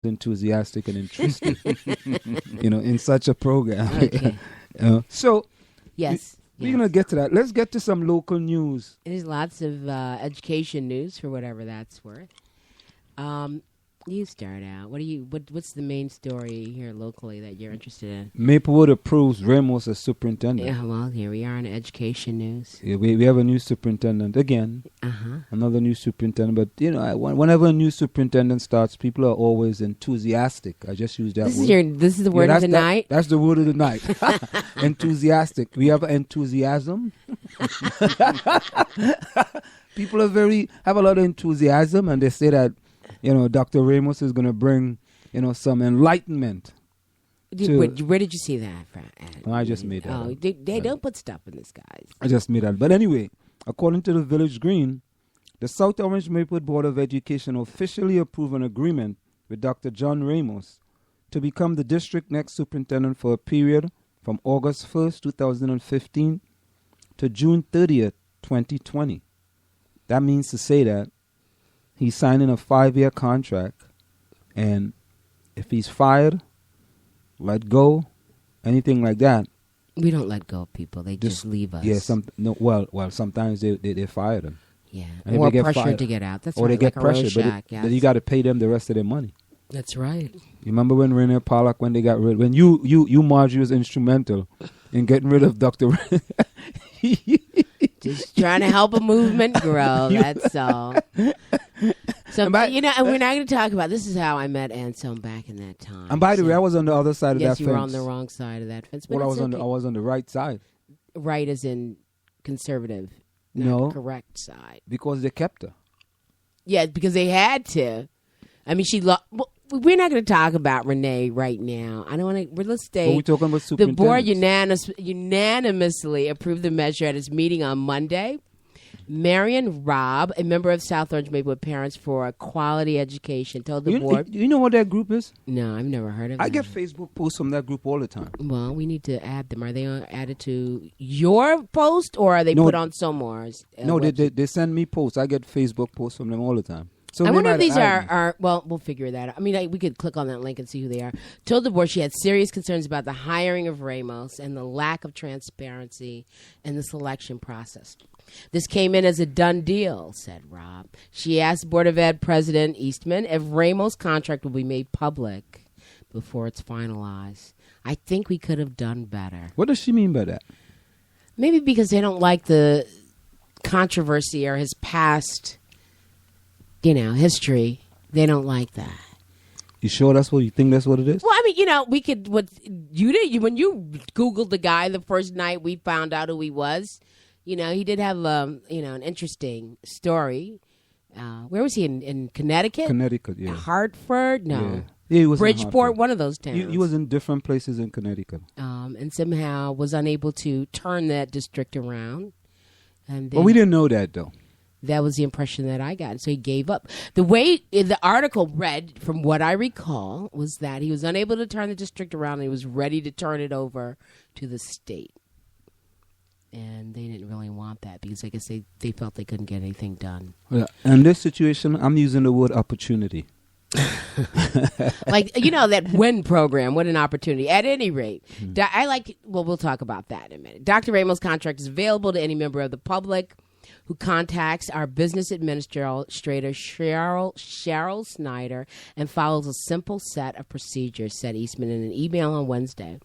enthusiastic and interested, in such a program. Okay. So Yes. we're going to get to that. Let's get to some local news. There's lots of education news for whatever that's worth. You start out. What's the main story here locally that you're interested in? Maplewood approves Ramos as superintendent. Yeah, well, here we are in education news. Yeah, we have a new superintendent again. Another new superintendent. But, whenever a new superintendent starts, people are always enthusiastic. I just use that word. This is the word of the night? That's the word of the night. Enthusiastic. We have enthusiasm. People have a lot of enthusiasm, and they say that, Dr. Ramos is going to bring, some enlightenment. Where did you see that from? I just made that. Oh, they don't put stuff in this, guys. I just made that. But anyway, according to the Village Green, the South Orange Maplewood Board of Education officially approved an agreement with Dr. John Ramos to become the district next superintendent for a period from August 1st, 2015 to June 30th, 2020. That means to say that he's signing a 5-year contract, and if he's fired, let go, anything like that. We don't let go of people. They just leave us. Yeah, sometimes they fire them. Yeah, and or pressure to get out. That's or right. they get like pressure, Rorschach, but you got to pay them the rest of their money. That's right. You remember when Renee Pollack, when they got rid, when you Margie was instrumental in getting rid of Dr. Just trying to help a movement grow. That's all. So, and we're not going to talk about, this is how I met Anselm back in that time. And by the way, I was on the other side of that fence. Yes, you were on the wrong side of that fence. But I was on the right side. Right as in conservative. No. Correct side. Because they kept her. Yeah, because they had to. I mean, we're not going to talk about Renee right now. I don't want to. Let's stay. But we're talking about the board unanimously approved the measure at its meeting on Monday. Marion Robb, a member of South Orange Maplewood Parents for a Quality Education, told the board. You know what that group is? No, I've never heard of it. I get Facebook posts from that group all the time. Well, we need to add them. Are they added to your post, or are they put on Somar's? No, they send me posts. I get Facebook posts from them all the time. So I wonder if these are, well, we'll figure that out. I mean, we could click on that link and see who they are. Told the board she had serious concerns about the hiring of Ramos and the lack of transparency in the selection process. This came in as a done deal, said Robb. She asked Board of Ed President Eastman if Ramos' contract will be made public before it's finalized. I think we could have done better. What does she mean by that? Maybe because they don't like the controversy or his past, history. They don't like that. You sure that's what you think? That's what it is? Well, I mean, we could. What you did when you Googled the guy the first night we found out who he was. He did have an interesting story. Where was he in Connecticut? Connecticut, yeah. Hartford, no. Yeah, he was Bridgeport, one of those towns. He was in different places in Connecticut. And somehow was unable to turn that district around. And but we didn't know that, though. That was the impression that I got. So he gave up. The way the article read, from what I recall, was that he was unable to turn the district around and he was ready to turn it over to the state. And they didn't really want that because I guess they felt they couldn't get anything done. Well, in this situation, I'm using the word opportunity. Like, that WIN program, what an opportunity. At any rate, we'll talk about that in a minute. Dr. Ramos' contract is available to any member of the public who contacts our business administrator, Cheryl Snyder, and follows a simple set of procedures, said Eastman in an email on Wednesday.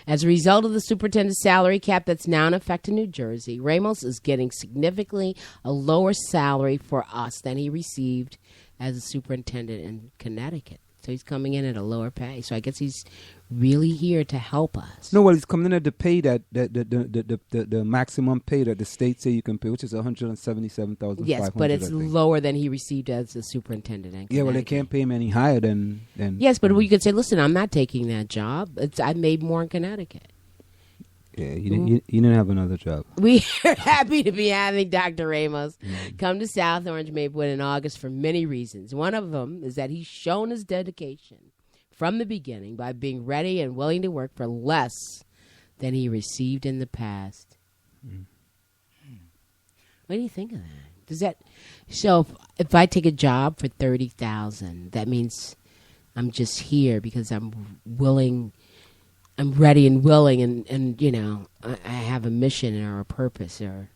As a result of the superintendent's salary cap that's now in effect in New Jersey, Ramos is getting significantly a lower salary for us than he received as a superintendent in Connecticut. So he's coming in at a lower pay. So I guess he's really here to help us. No, well, he's coming in at the pay that the maximum pay that the state say you can pay, which is $177,500. Yes, but it's lower than he received as a superintendent in Connecticut. Yeah, well, they can't pay him any higher than. Yes, but we could say, listen, I'm not taking that job. I made more in Connecticut. Yeah, you didn't have another job. We are happy to be having Dr. Ramos come to South Orange Maplewood in August for many reasons. One of them is that he's shown his dedication from the beginning by being ready and willing to work for less than he received in the past. What do you think of that? So if I take a job for $30,000, that means I'm just here because I'm willing. I'm ready and willing, and you know, I have a mission or a purpose. Or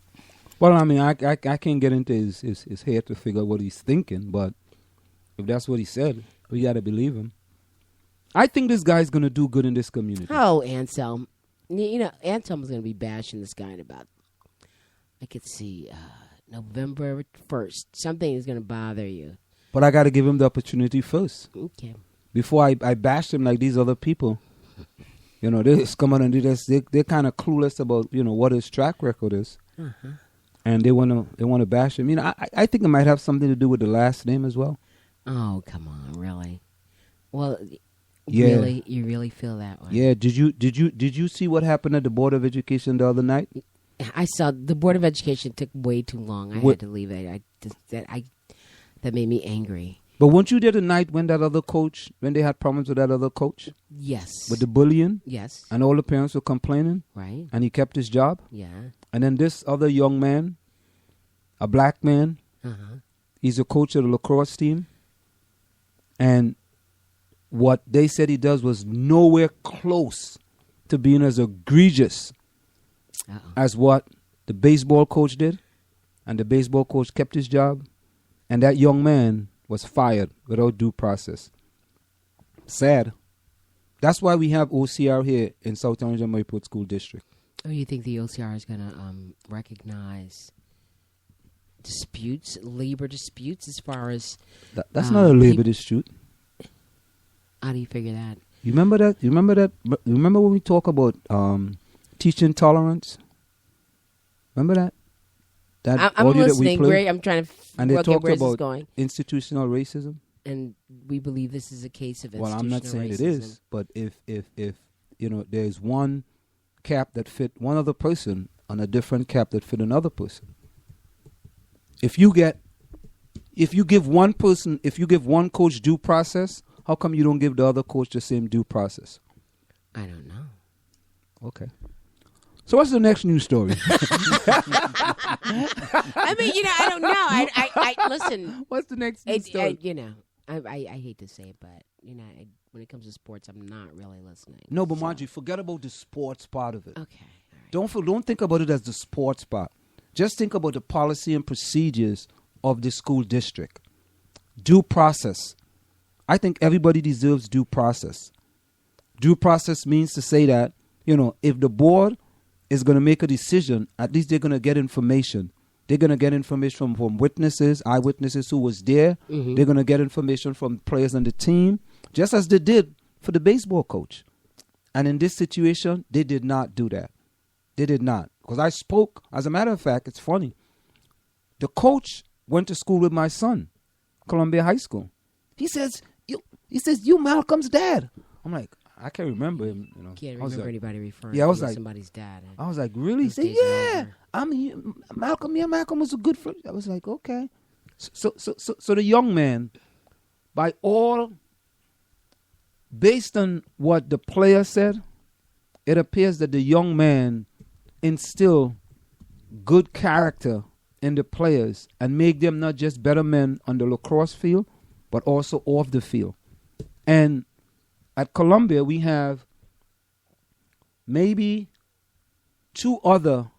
Well, I mean, I can't get into his head to figure out what he's thinking, but if that's what he said, we got to believe him. I think this guy's going to do good in this community. oh, Anselm, you know, Anselm's going to be bashing this guy in about, I could see, November 1st. Something is going to bother you. But I got to give him the opportunity first. Okay. Before I bash him like these other people. You know, they just come out and do this. They're kind of clueless about, you know, what his track record is. Uh-huh. And they want to bash him. You know, I think it might have something to do with the last name as well. Oh, come on, really? Well, Yeah. really, you really feel that way? Yeah, did you see what happened at the Board of Education the other night? I saw the Board of Education took way too long. I had to leave it. That made me angry. But weren't you there the night when that other coach, when they had problems with that other coach? Yes. With the bullying? Yes. And all the parents were complaining? Right. And he kept his job? Yeah. And then this other young man, a black man, Uh-huh. he's a coach of the lacrosse team. And what they said he does was nowhere close to being as egregious Uh-oh. as what the baseball coach did. And the baseball coach kept his job. And that young man was fired without due process. Sad. That's why we have OCR here in South Orange and Mayport School District. Oh, you think the OCR is going to recognize disputes, labor disputes, as far as That's not a labor dispute. how do you figure that? You remember that? You remember when we talk about teaching tolerance? Remember that? That I'm audio that we listening. played? I'm trying to And they work out talked where this is about going. institutional racism. And we believe this is a case of Well, institutional I'm not saying racism. it is, but if you know, there's one cap that fit one other person on a different cap that fit another person. If you give one coach due process, how come you don't give the other coach the same due process? I don't know. Okay. So what's the next news story? I mean, you know, I don't know. I listen. What's the next news story? You know, I hate to say it, but you know, when it comes to sports, I'm not really listening. No, but so. Margie, forget about the sports part of it. Okay. All right. Don't think about it as the sports part. Just think about the policy and procedures of the school district. Due process. I think everybody deserves due process. Due process means to say that, you know, if the board is going to make a decision, at least they're going to get information. They're going to get information from witnesses, eyewitnesses who was there. Mm-hmm. They're going to get information from players on the team, just as they did for the baseball coach. And in this situation, they did not do that. They did not. Because I spoke, as a matter of fact, it's funny. The coach went to school with my son, Columbia High School. He says, you Malcolm's dad. I'm like, I can't remember him. You know, Can't I was remember like, anybody referring Yeah, I was to like- somebody's dad. I was like, really? He Those said, days are yeah. over. I mean, Malcolm, me and Malcolm was a good friend. I was like, okay. So the young man, based on what the player said, it appears that the young man instilled good character in the players and make them not just better men on the lacrosse field, but also off the field. And at Columbia, we have maybe two other,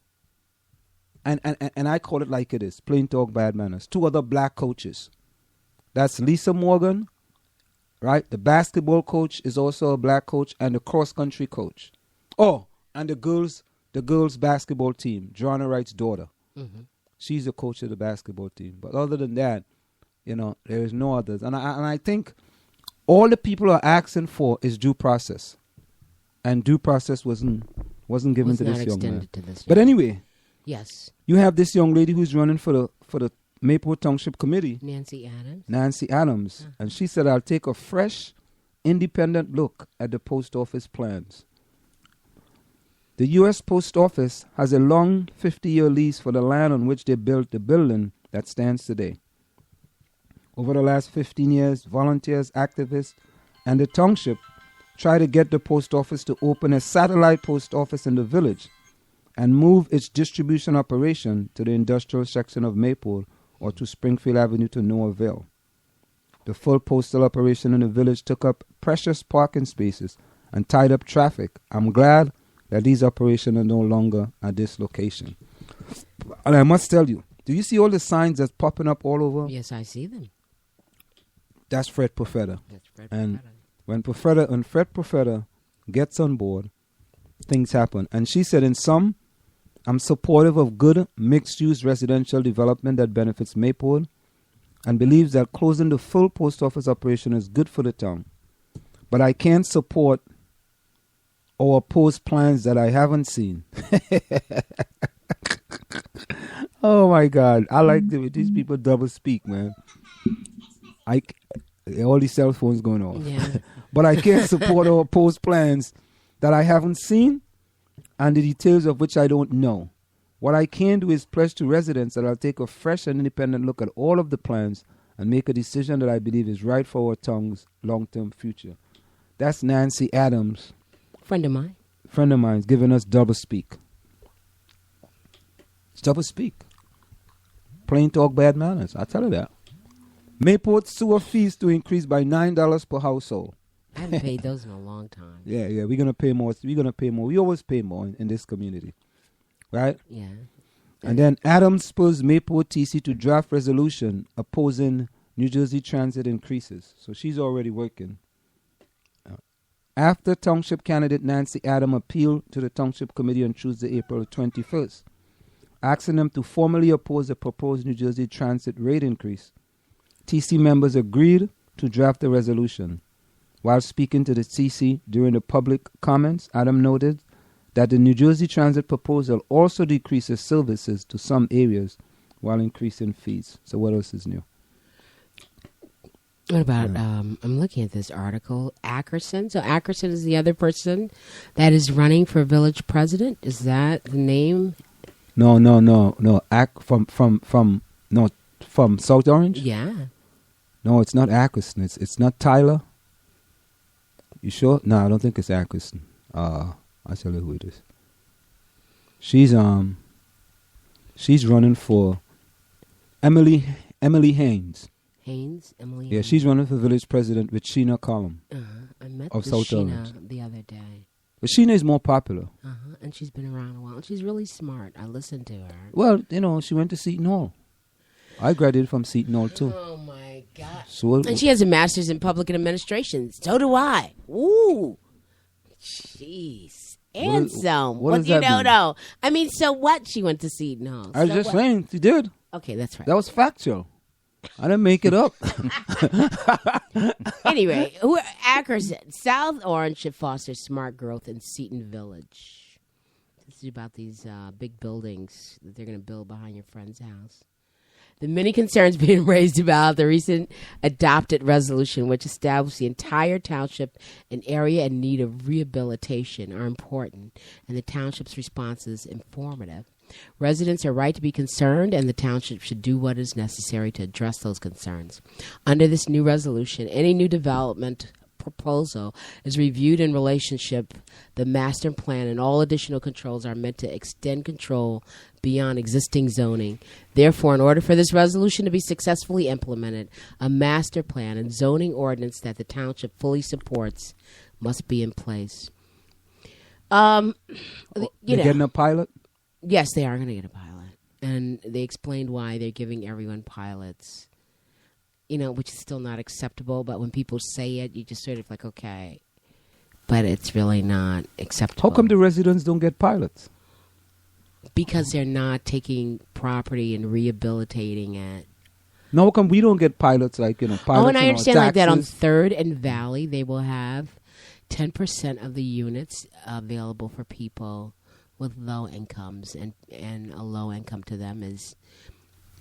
and I call it like it is, plain talk, bad manners, two other black coaches. That's Lisa Morgan, right? The basketball coach is also a black coach, and the cross-country coach. Oh, and the girls basketball team, Joanna Wright's daughter. Mm-hmm. She's the coach of the basketball team. But other than that, you know, there is no others. And I think all the people are asking for is due process. And due process wasn't given to not this young man. extended to this But young- anyway, yes, you have this young lady who's running for the Mayport Township Committee, Nancy Adams. Nancy Adams. And she said, I'll take a fresh, independent look at the post office plans. The U.S. Post Office has a long 50-year lease for the land on which they built the building that stands today. Over the last 15 years, volunteers, activists, and the township tried to get the post office to open a satellite post office in the village and move its distribution operation to the industrial section of Mayport or to Springfield Avenue to no avail. The full postal operation in the village took up precious parking spaces and tied up traffic. I'm glad that these operations are no longer at this location. And I must tell you, do you see all the signs that's popping up all over? Yes, I see them. That's Fred Profeta. That's Fred And Profeta. when Fred Profeta gets on board, things happen. And she said, in sum, I'm supportive of good mixed-use residential development that benefits Mayport and believes that closing the full post office operation is good for the town. But I can't support or oppose plans that I haven't seen. Oh my God. I like these people double speak, man. All these cell phones going off. Yeah. But I can't support or oppose plans that I haven't seen and the details of which I don't know. What I can do is pledge to residents that I'll take a fresh and independent look at all of the plans and make a decision that I believe is right for our town's long-term future. That's Nancy Adams. Friend of mine. Giving us double speak. It's double speak. Plain talk, bad manners. I tell you that. Mayport sewer fees to increase by $9 per household. I haven't paid those in a long time. Yeah. We're gonna pay more. We always pay more in this community, right? Yeah. And then Adams spurs Mayport TC to draft resolution opposing New Jersey Transit increases. So she's already working. After Township candidate Nancy Adams appealed to the Township Committee on Tuesday, April 21st, asking them to formally oppose the proposed New Jersey Transit rate increase, TC members agreed to draft the resolution. While speaking to the TC during the public comments, Adams noted that the New Jersey Transit proposal also decreases services to some areas while increasing fees. So what else is new? What about, I'm looking at this article, Ackerson. So Ackerson is the other person that is running for village president. Is that the name? No. From South Orange? Yeah. No, it's not Ackerson. It's not Tyler. You sure? No, I don't think it's Ackerson. I'll tell you who it is. She's running for Emily Haynes. Emily. Yeah, she's running for village president with Sheena Collum. I met of the South Sheena Orange. the other day. But Sheena is more popular. And she's been around a while. And she's really smart. I listened to her. Well, she went to Seton Hall. I graduated from Seton Hall too. Oh my God! So and she has a master's in public administration. So do I. Ooh, jeez. And some. What does that you don't mean? know. I mean, so what? She went to Seton Hall. I was just saying she did. Okay, that's right. That was factual. I didn't make it up. Anyway, Ackerson, South Orange should foster smart growth in Seton Village. This is about these big buildings that they're going to build behind your friend's house. The many concerns being raised about the recent adopted resolution, which established the entire township an area in need of rehabilitation, are important, and the township's response is informative. Residents are right to be concerned, and the township should do what is necessary to address those concerns. Under this new resolution, any new development proposal is reviewed in relationship the master plan, and all additional controls are meant to extend control beyond existing zoning. Therefore, in order for this resolution to be successfully implemented, a master plan and zoning ordinance that the township fully supports must be in place. They're getting a pilot? Yes, they are going to get a pilot. And they explained why they're giving everyone pilots, which is still not acceptable. But when people say it, you just sort of like, okay. But it's really not acceptable. How come the residents don't get pilots? Because they're not taking property and rehabilitating it. No, how come we don't get pilots pilots and I understand like that on taxes? 3rd and Valley, they will have 10% of the units available for people with low incomes, and a low income to them is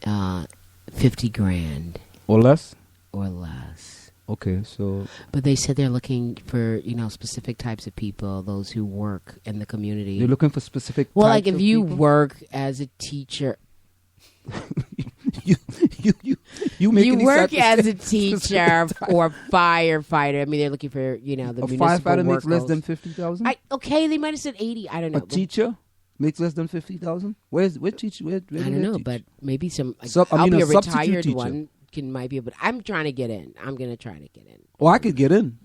$50,000 or less. Okay, so but they said they're looking for specific types of people, those who work in the community. they're looking for specific. Well, types like if of you people? work as a teacher. you make you any work type of as a teacher or firefighter. I mean, they're looking for the a municipal firefighter makes workers. less than 50,000. Okay, they might have said 80. I don't know. A teacher makes less than 50,000. Where teacher? Where I don't know, teach? but maybe some. A I'll be a substitute retired teacher. one. might be able. I'm trying to get in. I'm going to try to get in. Oh, I could get in.